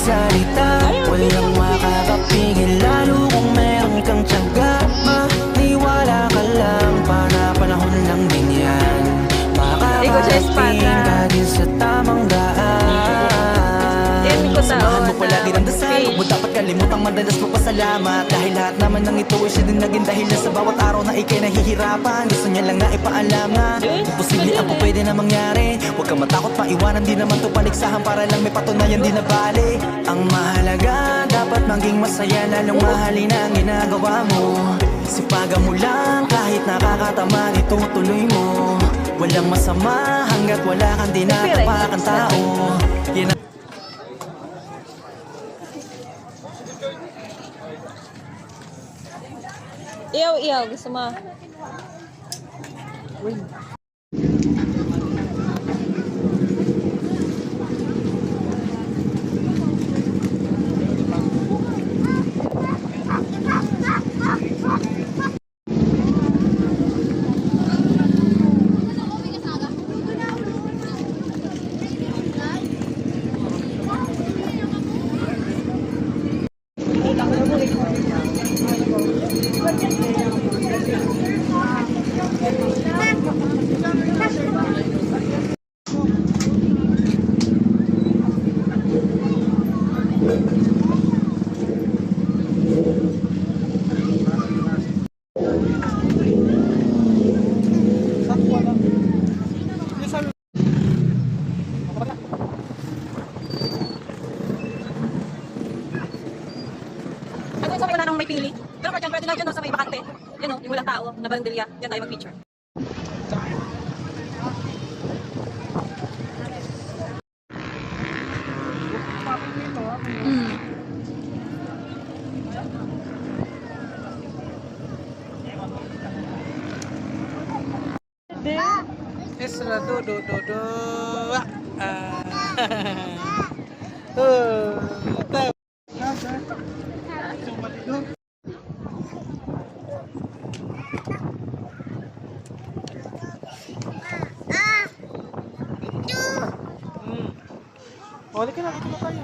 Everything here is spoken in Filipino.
magsalita. Walang makakapigil lalo kung meron kang tiyaga. Maniwala ka lang, para panahon lang din yan. Makakarating ka din sa tamang daan. Samahan mo palagi ng dasal, huwag mo dapat kalimutang madalas mo pasalamat. Dahil lahat naman ng ito ay siya din naging dahilan sa bawat araw na ikay nahihirapan. Gusto niya lang na ipaalam na imposible ang pwede na mangyari. Huwag kang matakot maiwanan, di naman to paligsahan para lang may patunayan di na bali. Ang mahalaga, dapat maging masaya, lalong mahalin ang ginagawa mo. Sipagan mo lang kahit nakakatamad, itutuloy mo. Walang masama hanggat wala kang dinatapakan tao. Yan ang Iyaw, gusto mo? Ano sabi ko na nung may pili? Pero pa dyan, pwede na dyan sa may bakante. Yan o, yung walang tao, na barandilya. Yan tayo mag-picture. Isra do. Huli ka na, dito na tayo.